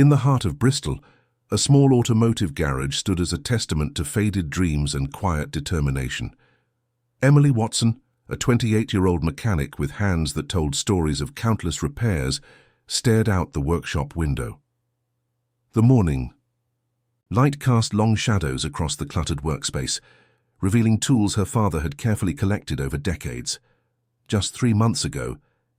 In the heart of Bristol, a small automotive garage stood as a testament to faded dreams and quiet determination. Emily Watson, a 28-year-old mechanic with hands that told stories of countless repairs, stared out the workshop window. The morning light cast long shadows across the cluttered workspace, revealing tools her father had carefully collected over decades. Just 3 months ago,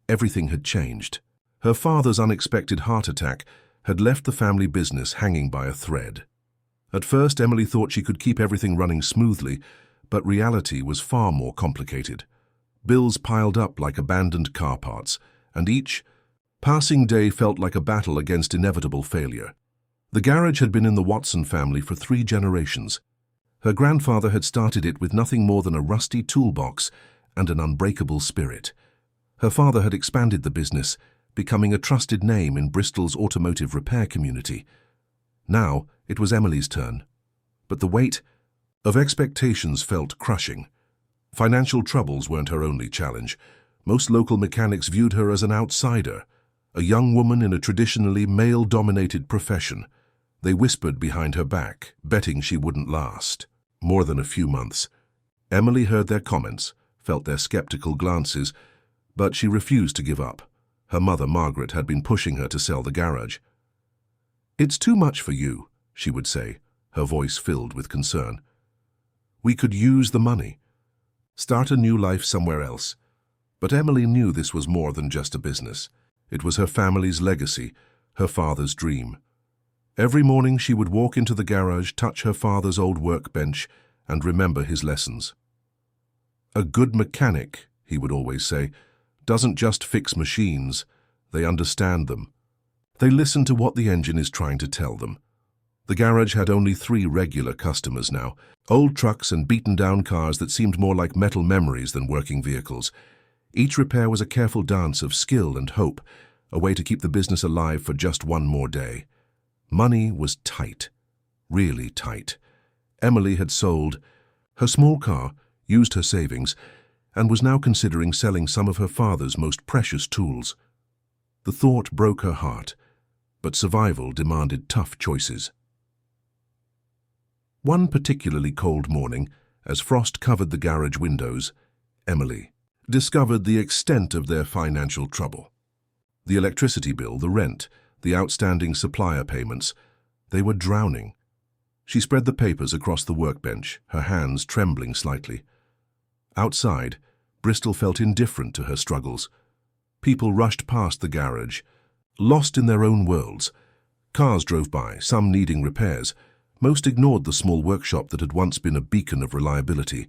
everything had changed. Her father's unexpected heart attack had left the family business hanging by a thread. At first, Emily thought she could keep everything running smoothly, but reality was far more complicated. Bills piled up like abandoned car parts, and each passing day felt like a battle against inevitable failure. The garage had been in the Watson family for 3 generations. Her grandfather had started it with nothing more than a rusty toolbox and an unbreakable spirit. Her father had expanded the business, becoming a trusted name in Bristol's automotive repair community. Now it was Emily's turn. But the weight of expectations felt crushing. Financial troubles weren't her only challenge. Most local mechanics viewed her as an outsider, a young woman in a traditionally male-dominated profession. They whispered behind her back, betting she wouldn't last more than a few months. Emily heard their comments, felt their skeptical glances, but she refused to give up. Her mother, Margaret, had been pushing her to sell the garage. "It's too much for you," she would say, her voice filled with concern. "We could use the money, start a new life somewhere else." But Emily knew this was more than just a business. It was her family's legacy, her father's dream. Every morning she would walk into the garage, touch her father's old workbench, and remember his lessons. "A good mechanic," he would always say, "doesn't just fix machines, they understand them. They listen to what the engine is trying to tell them." The garage had only 3 regular customers now, old trucks and beaten-down cars that seemed more like metal memories than working vehicles. Each repair was a careful dance of skill and hope, a way to keep the business alive for just one more day. Money was tight, really tight. Emily had sold her small car, used her savings, and was now considering selling some of her father's most precious tools. The thought broke her heart, but survival demanded tough choices. One particularly cold morning, as frost covered the garage windows, Emily discovered the extent of their financial trouble. The electricity bill, the rent, the outstanding supplier payments, they were drowning. She spread the papers across the workbench, her hands trembling slightly. Outside, Bristol felt indifferent to her struggles. People rushed past the garage, lost in their own worlds. Cars drove by, some needing repairs. Most ignored the small workshop that had once been a beacon of reliability.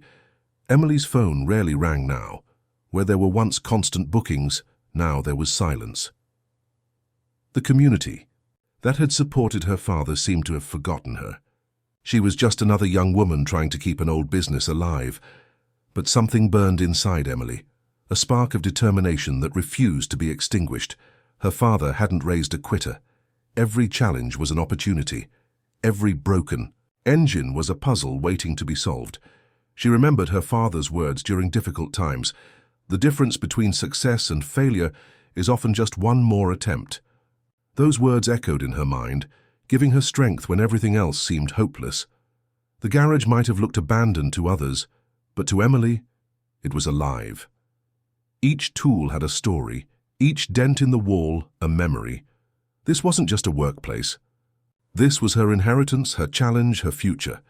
Emily's phone rarely rang now. Where there were once constant bookings, now there was silence. The community that had supported her father seemed to have forgotten her. She was just another young woman trying to keep an old business alive. But something burned inside Emily, a spark of determination that refused to be extinguished. Her father hadn't raised a quitter. Every challenge was an opportunity. Every broken engine was a puzzle waiting to be solved. She remembered her father's words during difficult times. "The difference between success and failure is often just one more attempt." Those words echoed in her mind, giving her strength when everything else seemed hopeless. The garage might have looked abandoned to others, but to Emily, it was alive. Each tool had a story, each dent in the wall a memory. This wasn't just a workplace. This was her inheritance, her challenge, her future.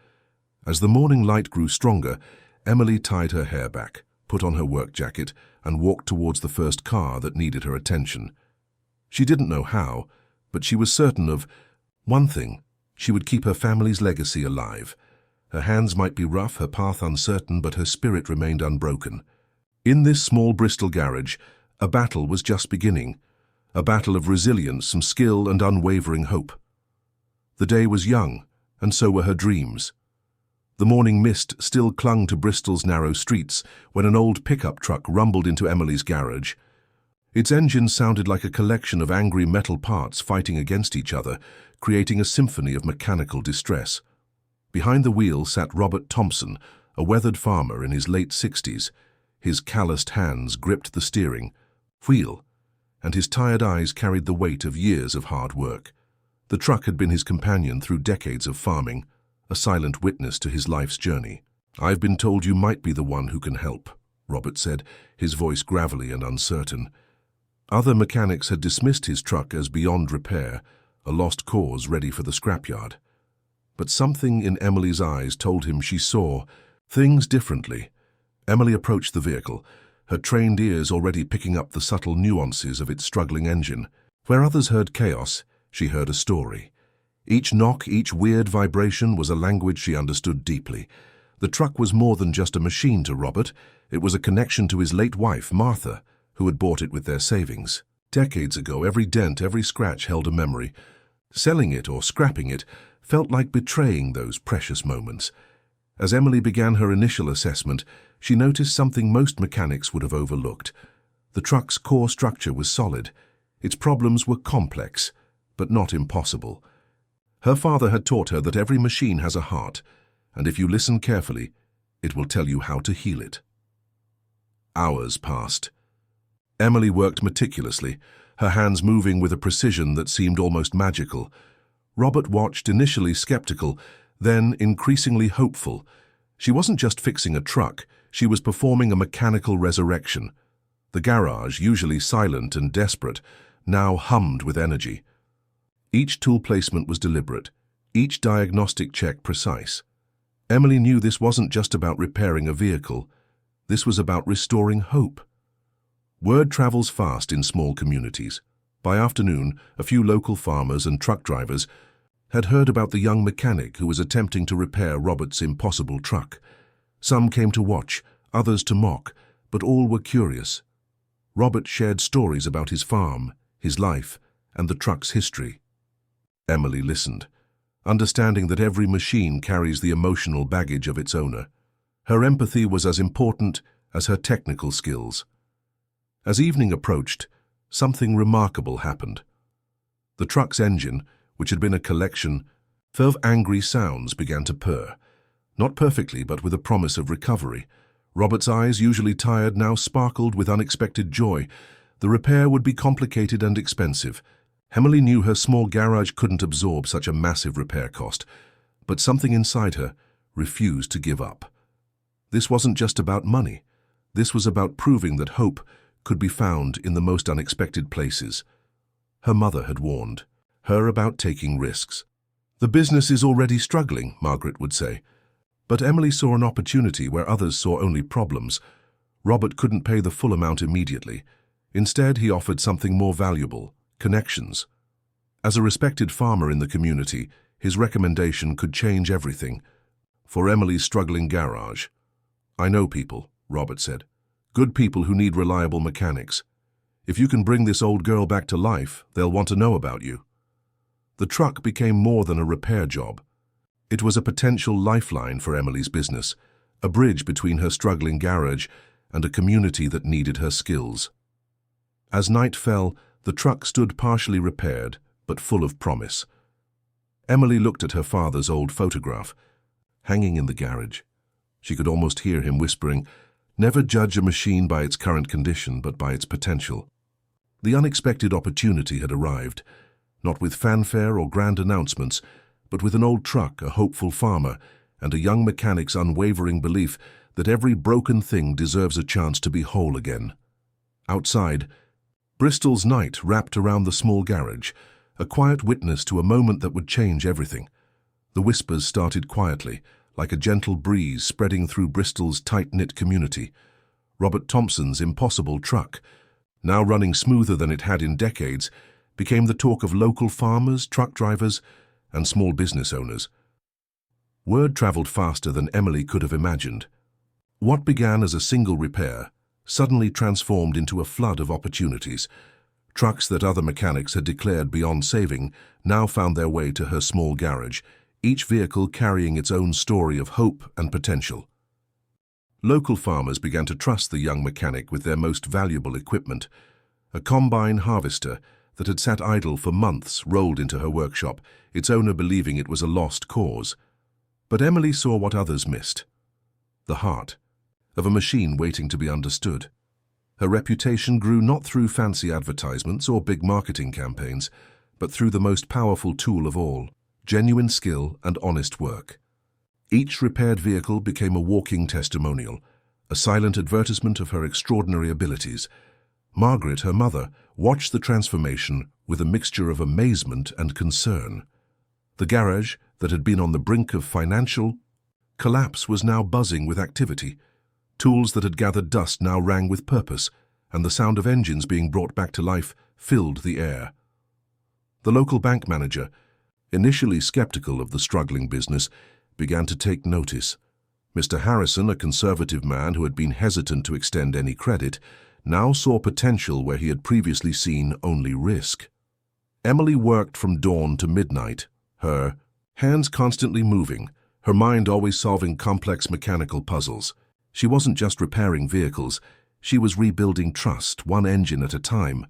As the morning light grew stronger, Emily tied her hair back, put on her work jacket, and walked towards the first car that needed her attention. She didn't know how, but she was certain of one thing: she would keep her family's legacy alive. Her hands might be rough, her path uncertain, but her spirit remained unbroken. In this small Bristol garage, a battle was just beginning, a battle of resilience, some skill, and unwavering hope. The day was young, and so were her dreams. The morning mist still clung to Bristol's narrow streets when an old pickup truck rumbled into Emily's garage. Its engine sounded like a collection of angry metal parts fighting against each other, creating a symphony of mechanical distress. Behind the wheel sat Robert Thompson, a weathered farmer in his late 60s. His calloused hands gripped the steering wheel, and his tired eyes carried the weight of years of hard work. The truck had been his companion through decades of farming, a silent witness to his life's journey. "I've been told you might be the one who can help," Robert said, his voice gravelly and uncertain. Other mechanics had dismissed his truck as beyond repair, a lost cause ready for the scrapyard. But something in Emily's eyes told him she saw things differently. Emily approached the vehicle, her trained ears already picking up the subtle nuances of its struggling engine. Where others heard chaos, she heard a story. Each knock, each weird vibration was a language she understood deeply. The truck was more than just a machine to Robert. It was a connection to his late wife, Martha, who had bought it with their savings. Decades ago, every dent, every scratch held a memory. Selling it or scrapping it felt like betraying those precious moments. As Emily began her initial assessment, she noticed something most mechanics would have overlooked. The truck's core structure was solid. Its problems were complex, but not impossible. Her father had taught her that every machine has a heart, and if you listen carefully, it will tell you how to heal it. Hours passed. Emily worked meticulously, her hands moving with a precision that seemed almost magical. Robert watched, initially skeptical, then increasingly hopeful. She wasn't just fixing a truck, she was performing a mechanical resurrection. The garage, usually silent and desperate, now hummed with energy. Each tool placement was deliberate, each diagnostic check precise. Emily knew this wasn't just about repairing a vehicle, this was about restoring hope. Word travels fast in small communities. By afternoon, a few local farmers and truck drivers had heard about the young mechanic who was attempting to repair Robert's impossible truck. Some came to watch, others to mock, but all were curious. Robert shared stories about his farm, his life, and the truck's history. Emily listened, understanding that every machine carries the emotional baggage of its owner. Her empathy was as important as her technical skills. As evening approached, something remarkable happened. The truck's engine, which had been a collection of angry sounds, began to purr. Not perfectly, but with a promise of recovery. Robert's eyes, usually tired, now sparkled with unexpected joy. The repair would be complicated and expensive. Emily knew her small garage couldn't absorb such a massive repair cost, but something inside her refused to give up. This wasn't just about money. This was about proving that hope could be found in the most unexpected places. Her mother had warned her about taking risks. "The business is already struggling," Margaret would say. But Emily saw an opportunity where others saw only problems. Robert couldn't pay the full amount immediately. Instead, he offered something more valuable: connections. As a respected farmer in the community, his recommendation could change everything. For Emily's struggling garage, "I know people," Robert said. "Good people who need reliable mechanics. If you can bring this old girl back to life, they'll want to know about you." The truck became more than a repair job. It was a potential lifeline for Emily's business, a bridge between her struggling garage and a community that needed her skills. As night fell, the truck stood partially repaired, but full of promise. Emily looked at her father's old photograph, hanging in the garage. She could almost hear him whispering, "Never judge a machine by its current condition, but by its potential." The unexpected opportunity had arrived, not with fanfare or grand announcements, but with an old truck, a hopeful farmer, and a young mechanic's unwavering belief that every broken thing deserves a chance to be whole again. Outside, Bristol's night wrapped around the small garage, a quiet witness to a moment that would change everything. The whispers started quietly, like a gentle breeze spreading through Bristol's tight-knit community. Robert Thompson's impossible truck, now running smoother than it had in decades, became the talk of local farmers, truck drivers, and small business owners. Word traveled faster than Emily could have imagined. What began as a single repair suddenly transformed into a flood of opportunities. Trucks that other mechanics had declared beyond saving now found their way to her small garage, each vehicle carrying its own story of hope and potential. Local farmers began to trust the young mechanic with their most valuable equipment. A combine harvester that had sat idle for months rolled into her workshop, its owner believing it was a lost cause. But Emily saw what others missed: the heart of a machine waiting to be understood. Her reputation grew not through fancy advertisements or big marketing campaigns, but through the most powerful tool of all, genuine skill and honest work. Each repaired vehicle became a walking testimonial, a silent advertisement of her extraordinary abilities. Margaret, her mother, watched the transformation with a mixture of amazement and concern. The garage, that had been on the brink of financial collapse, was now buzzing with activity. Tools that had gathered dust now rang with purpose, and the sound of engines being brought back to life filled the air. The local bank manager, initially skeptical of the struggling business, began to take notice. Mr. Harrison, a conservative man who had been hesitant to extend any credit, now saw potential where he had previously seen only risk. Emily worked from dawn to midnight, her hands constantly moving, her mind always solving complex mechanical puzzles. She wasn't just repairing vehicles, she was rebuilding trust, one engine at a time.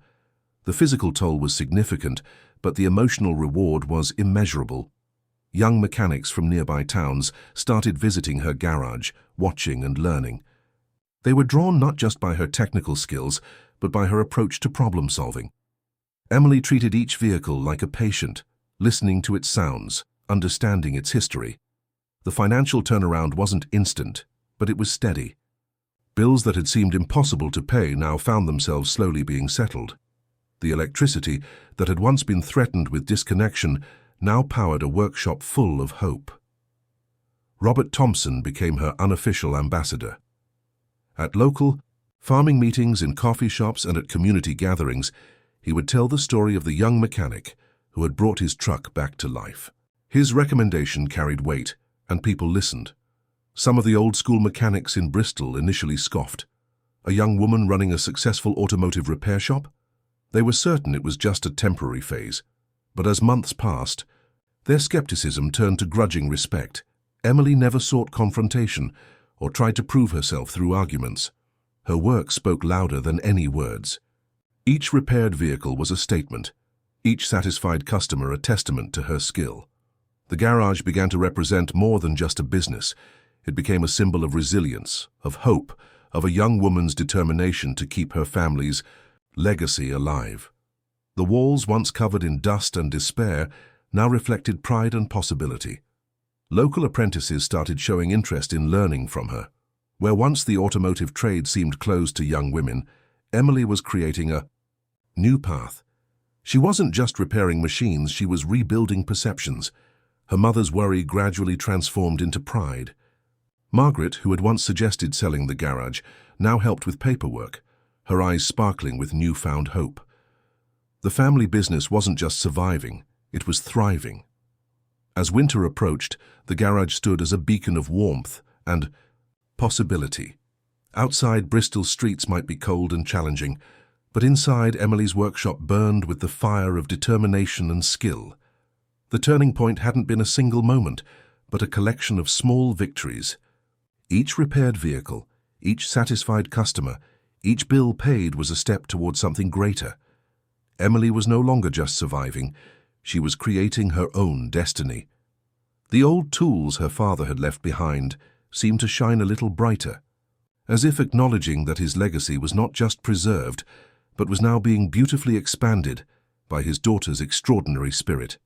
The physical toll was significant, but the emotional reward was immeasurable. Young mechanics from nearby towns started visiting her garage, watching and learning. They were drawn not just by her technical skills, but by her approach to problem solving. Emily treated each vehicle like a patient, listening to its sounds, understanding its history. The financial turnaround wasn't instant, but it was steady. Bills that had seemed impossible to pay now found themselves slowly being settled. The electricity that had once been threatened with disconnection now powered a workshop full of hope. Robert Thompson became her unofficial ambassador. At local farming meetings, in coffee shops, and at community gatherings, he would tell the story of the young mechanic who had brought his truck back to life. His recommendation carried weight, and people listened. Some of the old-school mechanics in Bristol initially scoffed. A young woman running a successful automotive repair shop? They were certain it was just a temporary phase. But as months passed, their skepticism turned to grudging respect. Emily never sought confrontation or tried to prove herself through arguments. Her work spoke louder than any words. Each repaired vehicle was a statement, each satisfied customer a testament to her skill. The garage began to represent more than just a business. It became a symbol of resilience, of hope, of a young woman's determination to keep her family's legacy alive. The walls, once covered in dust and despair, now reflected pride and possibility. Local apprentices started showing interest in learning from her. Where once the automotive trade seemed closed to young women, Emily was creating a new path. She wasn't just repairing machines, she was rebuilding perceptions. Her mother's worry gradually transformed into pride. Margaret, who had once suggested selling the garage, now helped with paperwork, her eyes sparkling with newfound hope. The family business wasn't just surviving, it was thriving. As winter approached, the garage stood as a beacon of warmth and possibility. Outside, Bristol's streets might be cold and challenging, but inside, Emily's workshop burned with the fire of determination and skill. The turning point hadn't been a single moment, but a collection of small victories. Each repaired vehicle, each satisfied customer, each bill paid was a step toward something greater. Emily was no longer just surviving, she was creating her own destiny. The old tools her father had left behind seemed to shine a little brighter, as if acknowledging that his legacy was not just preserved, but was now being beautifully expanded by his daughter's extraordinary spirit.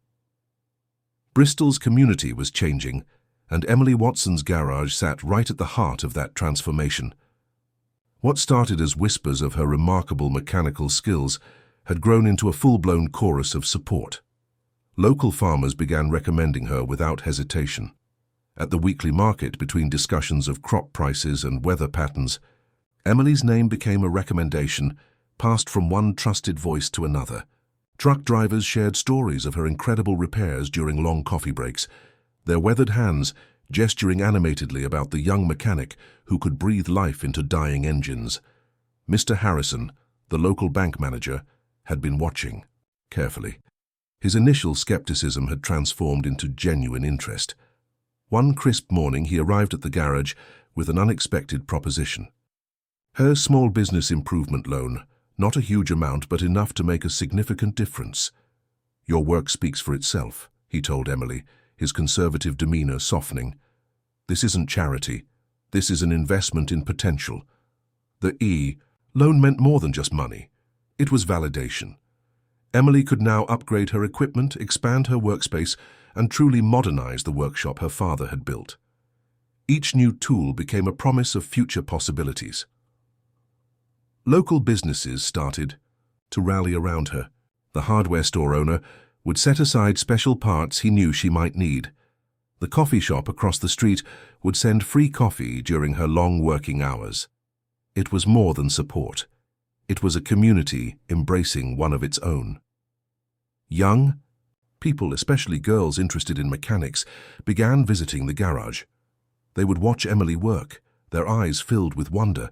Bristol's community was changing, and Emily Watson's garage sat right at the heart of that transformation. What started as whispers of her remarkable mechanical skills had grown into a full-blown chorus of support. Local farmers began recommending her without hesitation. At the weekly market, between discussions of crop prices and weather patterns, Emily's name became a recommendation passed from one trusted voice to another. Truck drivers shared stories of her incredible repairs during long coffee breaks, their weathered hands gesturing animatedly about the young mechanic who could breathe life into dying engines. Mr. Harrison, the local bank manager, had been watching carefully. His initial skepticism had transformed into genuine interest. One crisp morning, he arrived at the garage with an unexpected proposition. Her small business improvement loan, not a huge amount, but enough to make a significant difference. "Your work speaks for itself," he told Emily, his conservative demeanor softening. "This isn't charity. This is an investment in potential." The loan meant more than just money. It was validation. Emily could now upgrade her equipment, expand her workspace, and truly modernize the workshop her father had built. Each new tool became a promise of future possibilities. Local businesses started to rally around her. The hardware store owner would set aside special parts he knew she might need. The coffee shop across the street would send free coffee during her long working hours. It was more than support. It was a community embracing one of its own. Young people, especially girls interested in mechanics, began visiting the garage. They would watch Emily work, their eyes filled with wonder.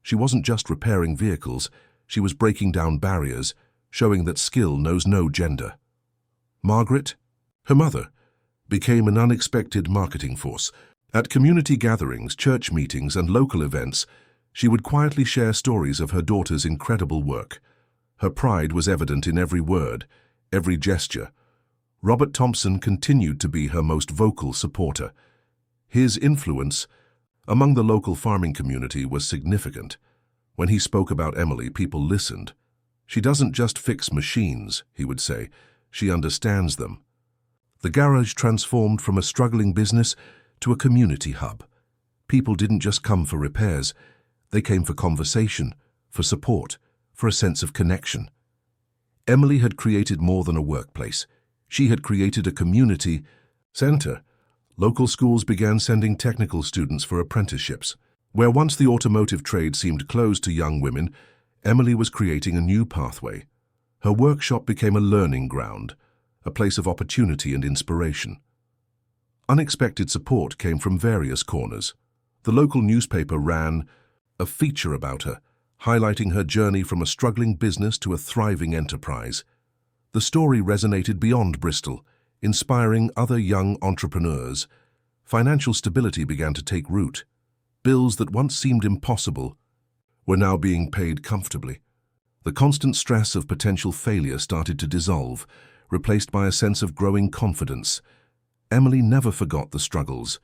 She wasn't just repairing vehicles, she was breaking down barriers, showing that skill knows no gender. Margaret, her mother, became an unexpected marketing force. At community gatherings, church meetings, and local events, she would quietly share stories of her daughter's incredible work. Her pride was evident in every word, every gesture. Robert Thompson continued to be her most vocal supporter. His influence among the local farming community was significant. When he spoke about Emily, people listened. "She doesn't just fix machines," he would say, "she understands them." The garage transformed from a struggling business to a community hub. People didn't just come for repairs, they came for conversation, for support, for a sense of connection. Emily had created more than a workplace. She had created a community center. Local schools began sending technical students for apprenticeships. Where once the automotive trade seemed closed to young women, Emily was creating a new pathway. Her workshop became a learning ground, a place of opportunity and inspiration. Unexpected support came from various corners. The local newspaper ran a feature about her, highlighting her journey from a struggling business to a thriving enterprise. The story resonated beyond Bristol, inspiring other young entrepreneurs. Financial stability began to take root. Bills that once seemed impossible were now being paid comfortably. The constant stress of potential failure started to dissolve, replaced by a sense of growing confidence. Emily never forgot the struggles.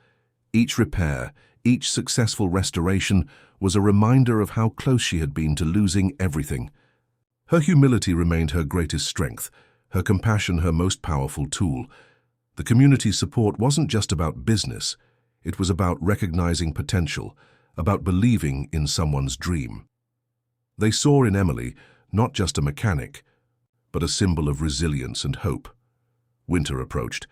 Each repair, each successful restoration was a reminder of how close she had been to losing everything. Her humility remained her greatest strength, her compassion her most powerful tool. The community's support wasn't just about business, it was about recognizing potential, about believing in someone's dream. They saw in Emily not just a mechanic, but a symbol of resilience and hope. Winter approached,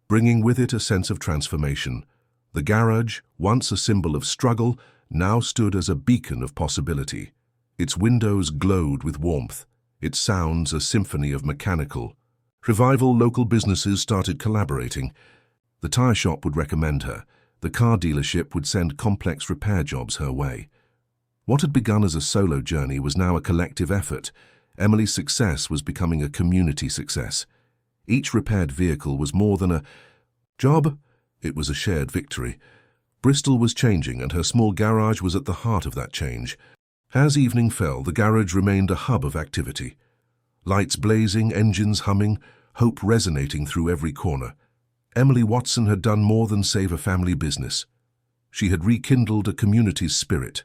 bringing with it a sense of transformation. The garage, once a symbol of struggle, now stood as a beacon of possibility. Its windows glowed with warmth, its sounds a symphony of mechanical. Revival local businesses started collaborating. The tire shop would recommend her. The car dealership would send complex repair jobs her way. What had begun as a solo journey was now a collective effort. Emily's success was becoming a community success. Each repaired vehicle was more than a job, it was a shared victory. Bristol was changing, and her small garage was at the heart of that change. As evening fell, the garage remained a hub of activity. Lights blazing, engines humming, hope resonating through every corner. Emily Watson had done more than save a family business. She had rekindled a community's spirit.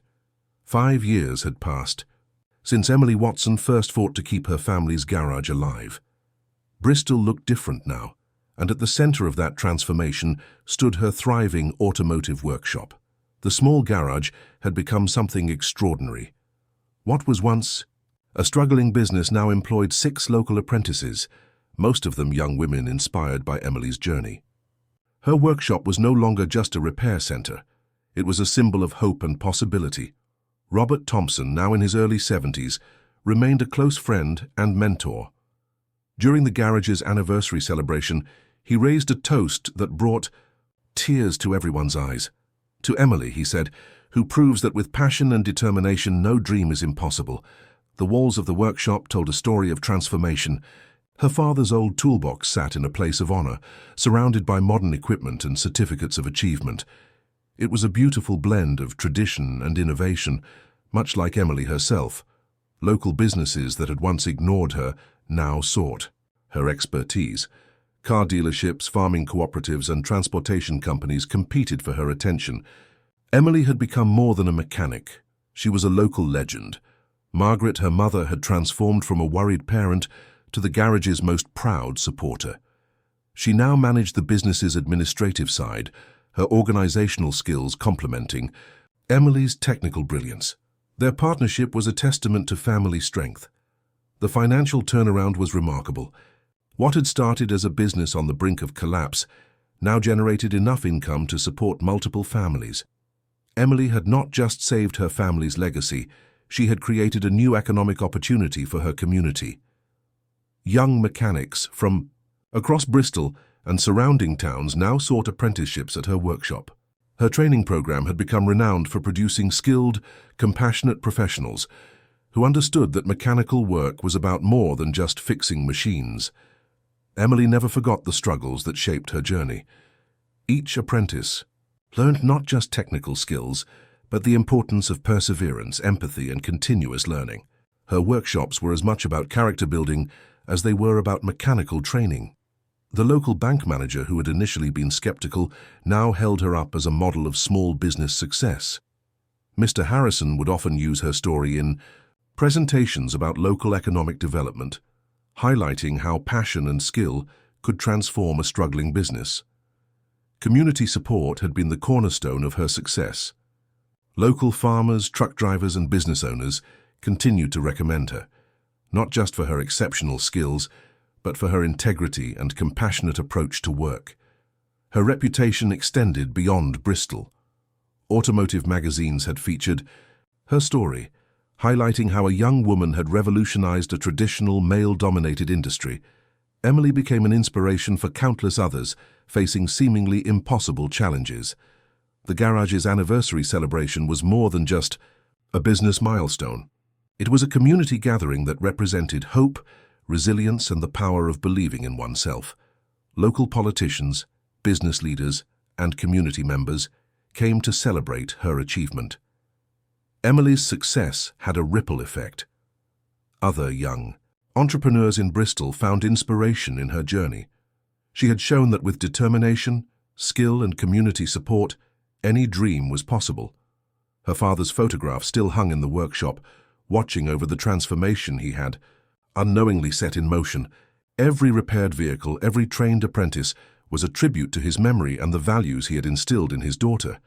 5 years had passed since Emily Watson first fought to keep her family's garage alive. Bristol looked different now, and at the center of that transformation stood her thriving automotive workshop. The small garage had become something extraordinary. What was once a struggling business now employed 6 local apprentices, most of them young women inspired by Emily's journey. Her workshop was no longer just a repair center. It was a symbol of hope and possibility. Robert Thompson, now in his early 70s, remained a close friend and mentor. During the garage's anniversary celebration, he raised a toast that brought tears to everyone's eyes. To Emily, he said, who proves that with passion and determination no dream is impossible. The walls of the workshop told a story of transformation. Her father's old toolbox sat in a place of honor, surrounded by modern equipment and certificates of achievement. It was a beautiful blend of tradition and innovation, much like Emily herself. Local businesses that had once ignored her now sought her expertise. Car dealerships, farming cooperatives, and transportation companies competed for her attention. Emily had become more than a mechanic. She was a local legend. Margaret, her mother, had transformed from a worried parent to the garage's most proud supporter. She now managed the business's administrative side, her organizational skills complementing Emily's technical brilliance. Their partnership was a testament to family strength. The financial turnaround was remarkable. What had started as a business on the brink of collapse now generated enough income to support multiple families. Emily had not just saved her family's legacy, she had created a new economic opportunity for her community. Young mechanics from across Bristol and surrounding towns now sought apprenticeships at her workshop. Her training program had become renowned for producing skilled, compassionate professionals who understood that mechanical work was about more than just fixing machines. Emily never forgot the struggles that shaped her journey. Each apprentice learned not just technical skills, but the importance of perseverance, empathy, and continuous learning. Her workshops were as much about character building as they were about mechanical training. The local bank manager, who had initially been skeptical, now held her up as a model of small business success. Mr. Harrison would often use her story in presentations about local economic development, highlighting how passion and skill could transform a struggling business. Community support had been the cornerstone of her success. Local farmers, truck drivers, and business owners continued to recommend her, not just for her exceptional skills, but for her integrity and compassionate approach to work. Her reputation extended beyond Bristol. Automotive magazines had featured her story, highlighting how a young woman had revolutionized a traditional male-dominated industry. Emily became an inspiration for countless others facing seemingly impossible challenges. The garage's anniversary celebration was more than just a business milestone. It was a community gathering that represented hope, resilience, and the power of believing in oneself. Local politicians, business leaders, and community members came to celebrate her achievement. Emily's success had a ripple effect. Other young entrepreneurs in Bristol found inspiration in her journey. She had shown that with determination, skill, and community support, any dream was possible. Her father's photograph still hung in the workshop, watching over the transformation he had unknowingly set in motion. Every repaired vehicle, every trained apprentice was a tribute to his memory and the values he had instilled in his daughter.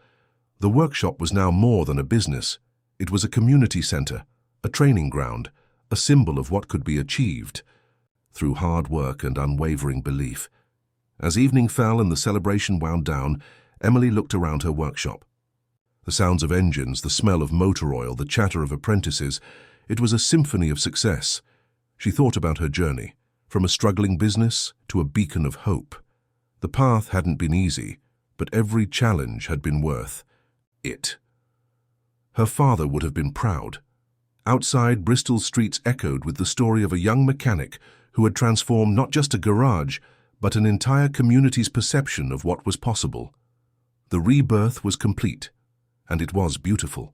The workshop was now more than a business. It was a community center, a training ground, a symbol of what could be achieved through hard work and unwavering belief. As evening fell and the celebration wound down, Emily looked around her workshop. The sounds of engines, the smell of motor oil, the chatter of apprentices, it was a symphony of success. She thought about her journey, from a struggling business to a beacon of hope. The path hadn't been easy, but every challenge had been worth it. Her father would have been proud. Outside, Bristol's streets echoed with the story of a young mechanic who had transformed not just a garage, but an entire community's perception of what was possible. The rebirth was complete, and it was beautiful.